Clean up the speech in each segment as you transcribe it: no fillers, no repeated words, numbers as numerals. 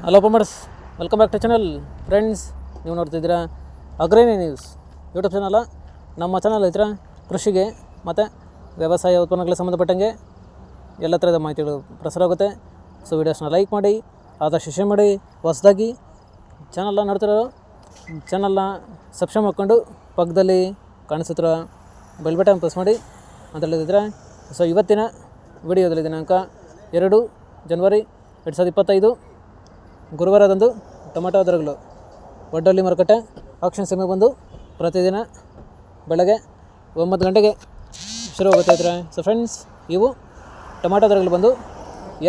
Hello farmers, welcome back to channel. Friends, ನೀವು ನೋಡ್ತಿದ್ದೀರಾ Agrani news YouTube channel. ನಮ್ಮ channel ಹತ್ರ ಕೃಷಿಗೆ ಮತ್ತು ವ್ಯವಸಾಯ ಉತ್ಪನ್ನಗಳಿಗೆ ಸಂಬಂಧಪಟ್ಟಂಗೆ ಎಲ್ಲ ಥರದ ಮಾಹಿತಿಗಳು ಪ್ರಸಾರ ಆಗುತ್ತೆ. ಸೊ ವೀಡಿಯೋಸ್ನ ಲೈಕ್ ಮಾಡಿ, ಆದಷ್ಟು ಶೇರ್ ಮಾಡಿ. ಹೊಸದಾಗಿ ಚಾನಲ್ನ ನೋಡ್ತಿರೋ ಚಾನಲ್ನ ಸಬ್ಸ್ಕ್ರೈಬ್ ಮಾಡ್ಕೊಂಡು ಪಕ್ಕದಲ್ಲಿ ಕಾಣಿಸುತ್ತಿರೋ ಬೆಲ್ ಬಟನ್ ಪ್ರೆಸ್ ಮಾಡಿ ಅಂತ ಹೇಳಿದ್ರೆ, ಸೊ ಇವತ್ತಿನ ವಿಡಿಯೋದಲ್ಲಿ ದಿನಾಂಕ 2 ಜನವರಿ 2025 ಗುರುವಾರದಂದು ಟೊಮೆಟೊ ದರಗಳು ಒಡ್ಡಳ್ಳಿ ಮಾರುಕಟ್ಟೆ ಆಕ್ಷನ್ ಸಮಯ ಬಂದು ಪ್ರತಿದಿನ ಬೆಳಗ್ಗೆ 9 ಗಂಟೆಗೆ ಶುರುವಾಗುತ್ತೆ ಇದ್ರೆ. ಸೊ ಫ್ರೆಂಡ್ಸ್, ಇವು ಟೊಮೆಟೊ ದರಗಳು ಬಂದು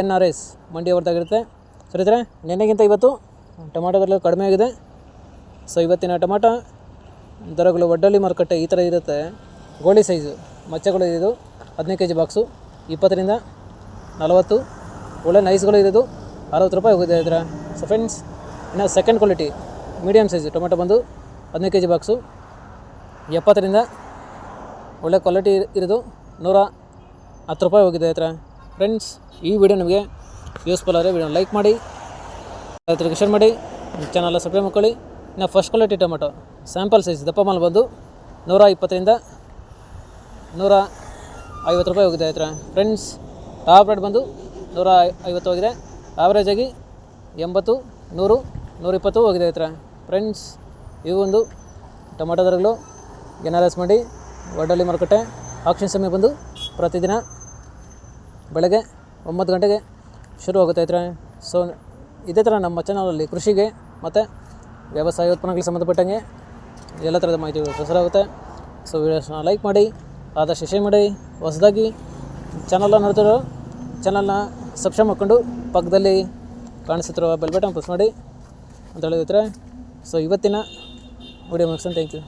NRS ಮಂಡಿ ಹೊರತಾಗಿರುತ್ತೆ. ಸರಿ ಇದ್ರೆ, ನಿನ್ನೆಗಿಂತ ಇವತ್ತು ಟೊಮೆಟೊ ದರಗಳು ಕಡಿಮೆ ಆಗಿದೆ. ಸೊ ಇವತ್ತಿನ ಟೊಮೆಟೊ ದರಗಳು ಒಡ್ಡಳ್ಳಿ ಮಾರುಕಟ್ಟೆ ಈ ಥರ ಇರುತ್ತೆ. ಗೋಳಿ ಸೈಜು ಮಚ್ಚೆಗಳು ಇರೋದು 15 kg ಬಾಕ್ಸು 20ರಿಂದ 40. ಒಳ್ಳೆ ನೈಸ್ಗಳು ಇರೋದು 60 ರೂಪಾಯಿ ಹೋಗಿದೆ ಇದ್ರೆ. ಸೊ ಫ್ರೆಂಡ್ಸ್, ಇನ್ನು second quality medium size tomato ಬಂದು 15 kg ಬಾಕ್ಸು 70ರಿಂದ ಒಳ್ಳೆ ಕ್ವಾಲಿಟಿ ಇರೋದು 110 ರೂಪಾಯಿ ಹೋಗಿದೆ ಹತ್ರ. ಫ್ರೆಂಡ್ಸ್, ಈ ವಿಡಿಯೋ ನಿಮಗೆ ಯೂಸ್ಫುಲ್ ಆದರೆ ವಿಡಿಯೋ ಲೈಕ್ ಮಾಡಿ, ರೈತರಿಗೆ ಶೇರ್ ಮಾಡಿ, ಚಾನಲ್ ಸಬ್ಸ್ಕ್ರೈಬ್ ಮಾಡ್ಕೊಳ್ಳಿ. ಇನ್ನು first quality tomato sample size ದಪ್ಪ ಮಾಲ್ ಬಂದು 120ರಿಂದ 150 ರೂಪಾಯಿ ಹೋಗಿದೆ ಹತ್ರ. ಫ್ರೆಂಡ್ಸ್, ಟಾಪ್ ರೇಟ್ ಬಂದು 150 ಹೋಗಿದೆ. ಆವ್ರೇಜಾಗಿ 80, 100, 120 ಹೋಗಿದೆ ಹತ್ರ. ಫ್ರೆಂಡ್ಸ್, ಇವು ಒಂದು ಟೊಮೆಟೊ ದರಗಳು NRS ಮಂಡಿ ಒಡ್ಡಳ್ಳಿ ಮಾರುಕಟ್ಟೆ ಆಕ್ಷನ್ ಸಮಯ ಬಂದು ಪ್ರತಿದಿನ ಬೆಳಗ್ಗೆ 9 ಗಂಟೆಗೆ ಶುರುವಾಗುತ್ತೆ ಹತ್ರ. ಸೊ ಇದೇ ಥರ ನಮ್ಮ ಚಾನಲಲ್ಲಿ ಕೃಷಿಗೆ ಮತ್ತು ವ್ಯವಸಾಯ ಉತ್ಪನ್ನಗಳಿಗೆ ಸಂಬಂಧಪಟ್ಟಂಗೆ ಎಲ್ಲ ಥರದ ಮಾಹಿತಿಗಳು ಪ್ರಸಾರ ಆಗುತ್ತೆ. ಸೊ ವಿಡಿಯೋಸ್ನ ಲೈಕ್ ಮಾಡಿ, ಆದಷ್ಟು ಶೇರ್ ಮಾಡಿ. ಹೊಸದಾಗಿ ಚಾನಲ್ನ ನೋಡ್ತಿರೋ ಚಾನಲ್ನ ಸಬ್ಸ್ಕ್ರೈಬ್ ಮಾಡ್ಕೊಂಡು ಪಕ್ಕದಲ್ಲಿ ಕಾಣಿಸುತ್ತಿರುವ ಬೆಲ್ ಬಟನ್ ಪ್ರೆಸ್ ಮಾಡಿ ಅಂತ ಹೇಳಿದ್ರೆ. ಸೊ ಇವತ್ತಿನ ವಿಡಿಯೋ ಮುಗಿಸ್ತೀನಿ. Thank you.